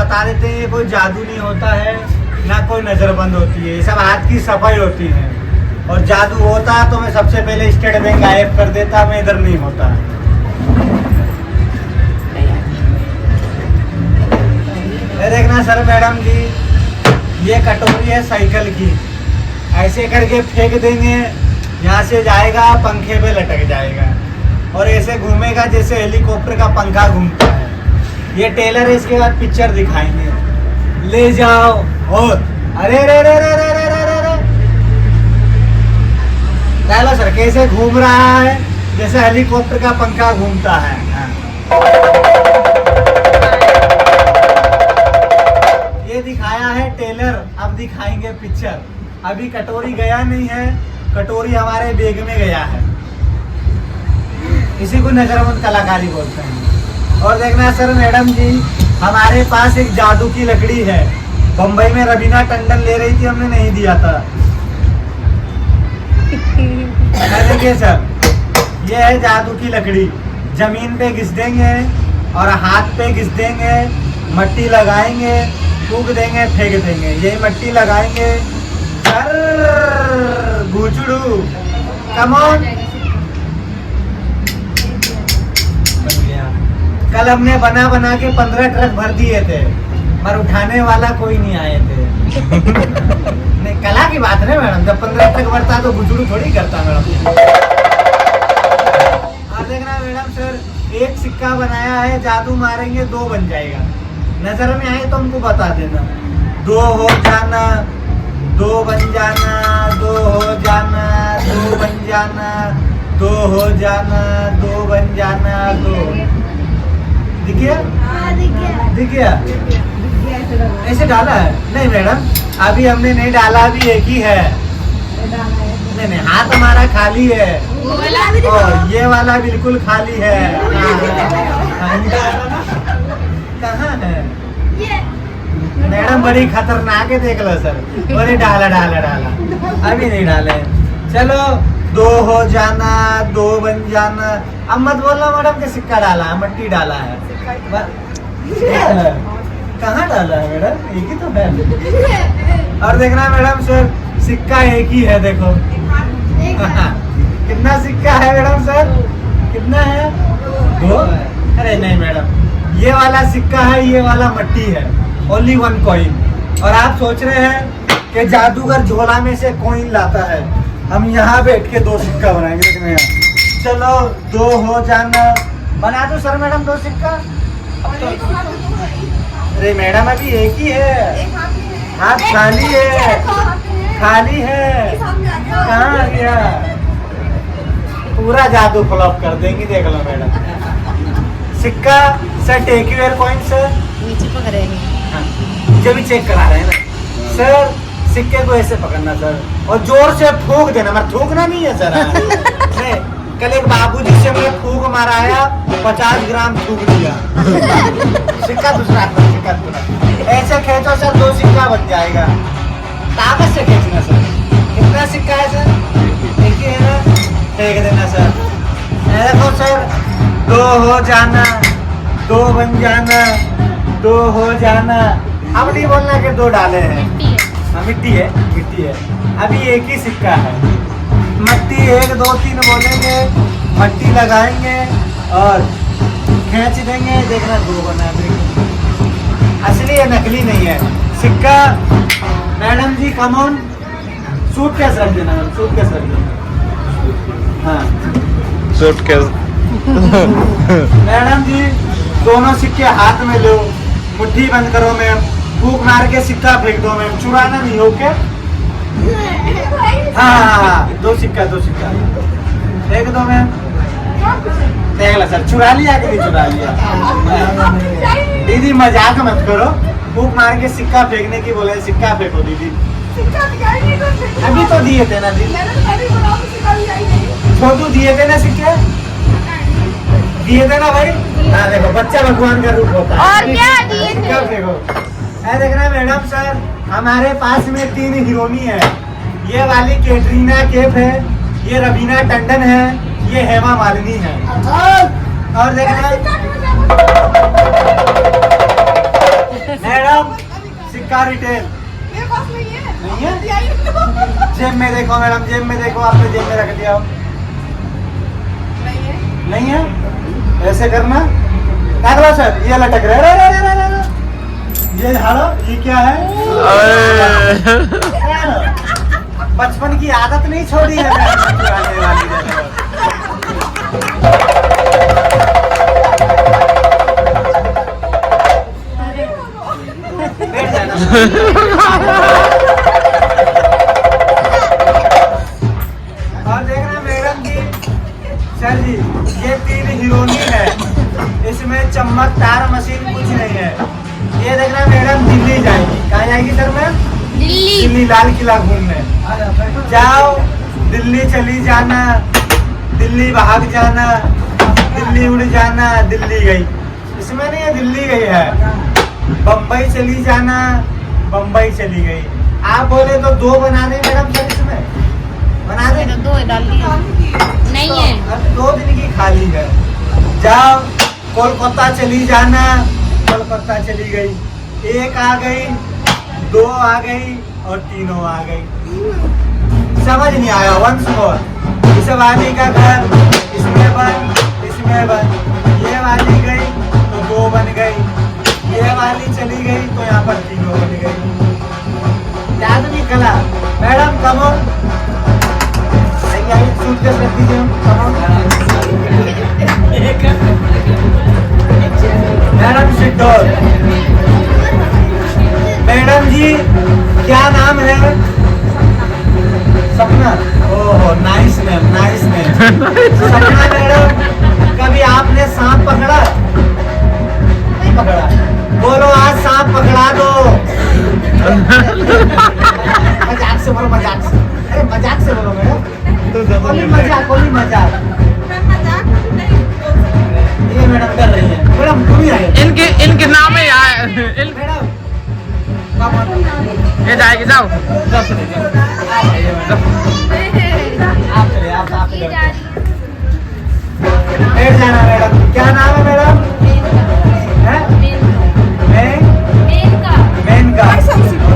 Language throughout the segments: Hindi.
बता देते हैं, ये कोई जादू नहीं होता है, ना कोई नजरबंद होती है, ये सब हाथ की सफाई होती है। और जादू होता तो मैं सबसे पहले स्टेट बैंक गायब कर देता, मैं इधर नहीं होता। ये देखना सर मैडम जी, ये कटोरी है साइकिल की, ऐसे करके फेंक देंगे, यहाँ से जाएगा पंखे पे लटक जाएगा और ऐसे घूमेगा जैसे हेलीकॉप्टर का पंखा घूमता है। ये टेलर है, इसके बाद पिक्चर दिखाएंगे, ले जाओ। और अरे रे रे रे रे रे रे रे, चलो सर कैसे घूम रहा है जैसे हेलीकॉप्टर का पंखा घूमता है। ये दिखाया है टेलर, अब दिखाएंगे पिक्चर। अभी कटोरी गया नहीं है, कटोरी हमारे बैग में गया है, इसी को नजरबंद कलाकारी बोलते हैं। और देखना सर मैडम जी, हमारे पास एक जादू की लकड़ी है, बम्बई में रवीना टंडन ले रही थी, हमने नहीं दिया था। देखिए सर, ये है जादू की लकड़ी, जमीन पे घिस देंगे और हाथ पे घिस देंगे, मट्टी लगाएंगे, फूक देंगे, फेंक देंगे। ये मट्टी लगाएंगे, गुचड़ू कम ऑन। कल हमने बना बना के 15 ट्रक भर दिए थे, पर उठाने वाला कोई नहीं आए थे। नहीं, कला की बात है मैडम, जब 15 ट्रक भरता तो गुचड़ू थोड़ी करता मैडम। और देखना मैडम सर, एक सिक्का बनाया है, जादू मारेंगे 2 बन जाएगा। नजर में आए तो हमको बता देना। 2 हो जाना, 2 बन जाना, 2 हो जाना, 2 बन जाना, 2 हो जाना, 2 बन जाना, 2। दिखिए दिखिए, ऐसे डाला है? नहीं मैडम, अभी हमने नहीं डाला, अभी एक ही है। नहीं नहीं, हाथ हमारा खाली है और ये वाला बिल्कुल खाली है। कहाँ है मैडम? बड़ी खतरनाक है, देख लो सर। बड़ी डाला डाला डाला, अभी नहीं डाले। चलो 2 हो जाना, 2 बन जाना। अब मत बोलना मैडम के सिक्का डाला है, मट्टी डाला है। कहाँ डाला है मैडम? एक ही तो है। और देखना मैडम सर, सिक्का एक ही है, देखो। कितना सिक्का है मैडम सर? कितना है? 2? अरे नहीं मैडम, ये वाला सिक्का है, ये वाला मट्टी है। Only 1 coin. और आप सोच रहे हैं कि जादूगर झोला में से कॉइन लाता है, हम यहाँ बैठ के 2 सिक्का बनाएंगे। देखना यहाँ, चलो 2 हो जाना, बना दो सर मैडम 2 सिक्का। अरे मैडम अभी एक ही है, हाथ खाली है, खाली है। कहाँ आ गया? पूरा जादू फ्लॉप कर देंगे, देख लो मैडम। सिक्का sir, take your coin sir, नीचे पकड़ेंगे। हाँ, मुझे भी चेक करा रहे हैं ना सर। सिक्के को ऐसे पकड़ना सर और जोर से फूंक देना, मगर थूकना नहीं है सर। नहीं, कल एक बाबूजी से मैंने फूंक माराया, 50 ग्राम थूक दिया। सिक्का दूसरा, सिक्का दूसरा, ऐसे खींचो सर, 2 सिक्का बन जाएगा। ताकत से खींचना सर। कितना सिक्का है सर? एक ही है ना, फेंक देना सर। देखो सर, 2 हो जाना, 2 बन जाना, 2 हो जाना। अब नहीं बोलना कि 2 डाले हैं, हाँ मिट्टी है, मिट्टी है। अभी एक ही सिक्का है, मट्टी 1 2 3 बोलेंगे, मट्टी लगाएंगे और खींच देंगे। देखना 2 बना देंगे। असली है, नकली नहीं है सिक्का। Madam ji come on, suit कैसे रख देना, सूट कैसे रख देना। हाँ सूट कैसे? मैडम जी, दोनों सिक्के हाथ में लो, मुट्ठी बंद करो मैम, फूंक मार के सिक्का फेंक दो मैम, चुराना नहीं हो क्या? हाँ, 2 सिक्का, 2 सिक्का फेंक दो मैम। देख लो सर, चुरा लिया कि नहीं चुरा लिया? दीदी मजाक मत करो, फूंक मार के सिक्का फेंकने की बोले, सिक्का फेंको दीदी। अभी तो दिए थे ना दीदी, छोटू दिए थे ना सिक्के, दिए थे ना भाई। हाँ देखो, बच्चा भगवान का रूप होता है। और क्या दिए थे? सिक्का फेंको। देखना मैडम सर, हमारे पास में 3 हीरोनी है। ये वाली कैटरीना कैफ है, ये रवीना टंडन है, ये हेमा मालिनी है। और देखना मैडम सिक्का रिटेल नहीं है। जेब में देखो मैडम, जेब में देखो, आपने जेब में रख दिया हो। नहीं है, ऐसे करना। अगला सर ये लटक रहा है, ये झाड़ो, ये क्या है? बचपन की आदत नहीं छोड़ी है मैडम चुराने वाली है। बैठ जाना। और देखना मैडम जी, सर जी, ये 3 हीरोइन है, इसमें चम्मच तार मशीन कुछ नहीं है। ये देखना मैडम दिल्ली जाएगी। कहाँ जाएगी सर मैम? दिल्ली लाल किला घूमने। जाओ, दिल्ली चली जाना, दिल्ली भाग जाना, दिल्ली उड़ जाना, दिल्ली गई। इसमें नहीं है, दिल्ली गई है। बम्बई चली जाना, बम्बई चली गई। आप बोले तो 2 बना दे मैडम सर, इसमें बना दे। 2 डाल दिया नहीं है, अब 2 दिन की खाली है। जाओ, कोलकाता चली जाना, कोलकाता चली गई। 1 आ गई, 2 आ गई और 3 आ गई। समझ नहीं आया। वंस मोर, इस वाली का घर इसमें बन, इसमें बन। ये वाली गई तो 2 बन गई, ये वाली चली गई तो यहाँ पर 3 बन गई। याद नहीं कला मैडम? कमो सूटकेस रख दीजिए, मैडम सिट डाउन। मैडम जी क्या नाम है? सपना। ओहो, नाइस नेम, नाइस नेम। सपना मैडम, कभी आपने सांप पकड़ा? नहीं पकड़ा? बोलो आज सांप पकड़ा दो। मजाक से बोलो, मजाक से। अरे मजाक से बोलो मैडम, कोई मजाक, कोई मजाक। ये मैडम कर रही है। मैडम तुम ही आए। इनके नाम है यार। मैडम ये जाएगी, जाओ। आप चलिए, आप बैठ जाना मैडम। क्या नाम है madam? Menaka.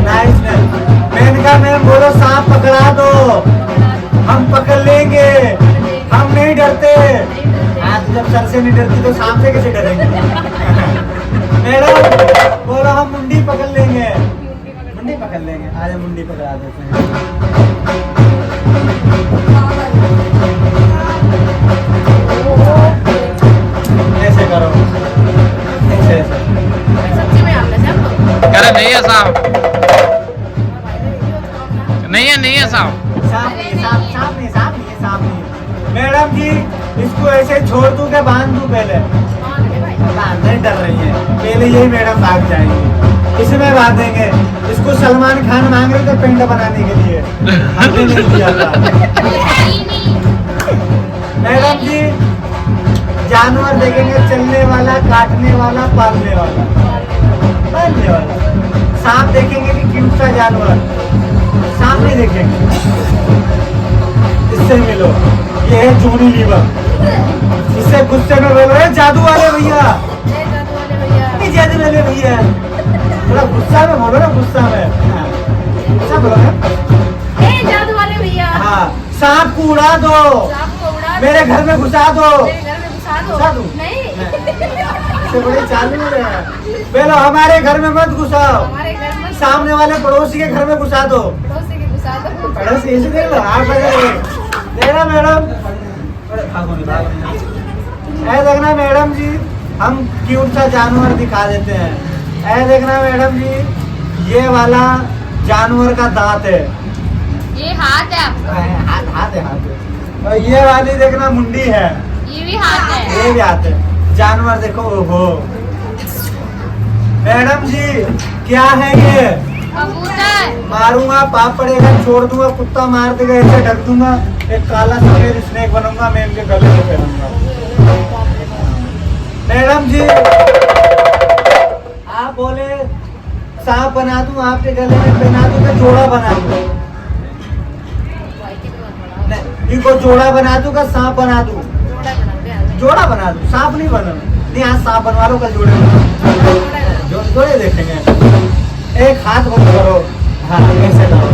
Nice ma'am. Menaka ma'am बोलो सांप पकड़ा दो, हम पकड़ लेंगे, हम नहीं डरते। आज जब सर से नहीं डरती तो सांप से कैसे डरेंगे? मैडम बोलो हम मुंडी पकड़ लेंगे, मुंडी पकड़ लेंगे। आज मुंडी पकड़ा देते हैं। ऐसे करो, ऐसे ऐसे। अरे नहीं है साहब, नहीं है साहब। सांप नहीं, सांप नहीं, सांप नहीं, सांप नहीं। मैडम जी इसको ऐसे छोड़ दूं के बांध दूं? पहले नहीं डर रही है, पहले यही मैडम भाग जाएंगे, इसमें बांधेंगे। इसको सलमान खान मांग रहे थे पिंड बनाने के लिए, हमने नहीं दिया था। मैडम जी जानवर देखेंगे, चलने वाला, काटने वाला, पालने वाला, पालने वाला। सांप देखेंगे कि क्यूट सा जानवर, सांप नहीं देखेंगे। इससे मिलो, ये है जूनी लीवर। इससे गुस्से में बोलो जादू वाले भैया, जादू वाले भैया। थोड़ा गुस्सा में बोलो ना, गुस्सा में। गुस्सा बोलो ना, जादू वाले भैया। हाँ, सांप को उड़ा दो, मेरे घर में घुसा दो। घुसा दो नहीं, बड़े चालू है। बोलो हमारे घर में मत घुसाओ, हमारे घर में सामने वाले पड़ोसी के घर में घुसा दो। पड़ोसी के घुसा दो। पड़ोसी ऐसे देख लो, आप देखना मैडम। ऐ देखना मैडम जी, हम क्यूट सा जानवर दिखा देते हैं। ऐ देखना मैडम जी, ये वाला जानवर का दांत है, ये हाथ है आपका, हाथ है, हाथ है। और ये वाली देखना मुंडी है, ये भी हाथ है, ये भी हाथ है। जानवर देखो, ओहो मैडम जी क्या है ये? कबूतर। मारूंगा पाप पड़ेगा, छोड़ दूंगा, कुत्ता मार देगा, ऐसे ढक दूंगा, एक काला सफेद स्नेक बनूंगा, मैं इनके गले में पहनूंगा। मैडम जी आप बोले सांप बना दूं, आपके गले में पहना दूं, तो जोड़ा बना दूं? इनको जोड़ा बना दूं का सांप बना दूं? जोड़ा बना दूं, सांप नहीं बना। नहीं आज सांप बनवा लो, कल जोड़े बना। थोड़े देखेंगे। एक हाथ बंद करो, हाँ ऐसे करो।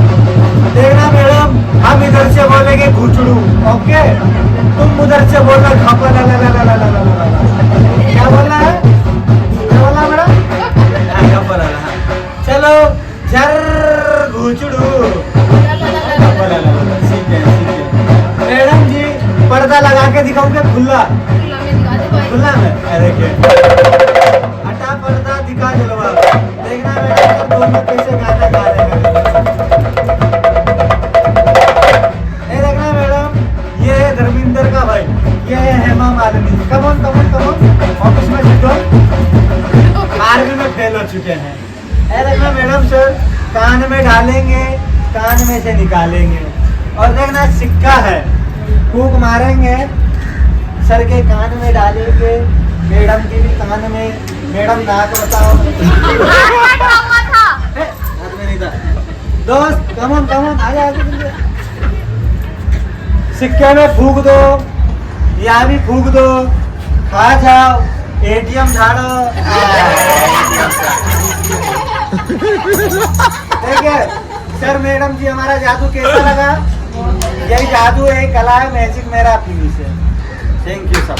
देखना मैडम, हम इधर से बोलेंगे घुचड़ू, ओके? तुम उधर से बोलना घपला ला ला ला ला ला ला ला ला। क्या बोलना है? क्या बोलना मैडम? हाँ घपला ला। चलो झर घुचड़ू। ठीक है। मैडम जी पर्दा लगा के दिखाऊं क्या खुला? खुला में देखिए, हटा पर्दा दिखा जलवा। देखना मैडम दोनों कैसे गाना गा रहे हैं। ये देखना मैडम, ये है धर्मेंद्र का भाई, ये है हेमा मालिनी। कमोन ऑफिस में सीटो, आर्मी में फेल हो चुके हैं। ये देखना मैडम सर कान में डालेंगे, कान में से निकालेंगे। और देखना सिक्का है, फूंक मारेंगे, सर के कान में डालेंगे, मैडम के भी कान में। मैडम नाक बताओ। हाथ में नहीं था। दोस्त कमन आजा। सिक्के में फूंक दो, यहाँ भी फूंक दो, खा जाओ, एटीएम झाड़ो। देखिए सर मैडम जी हमारा जादू कैसा लगा? यही जादू है, कला है, मैजिक मेरा फिनिश है। Thank you sir.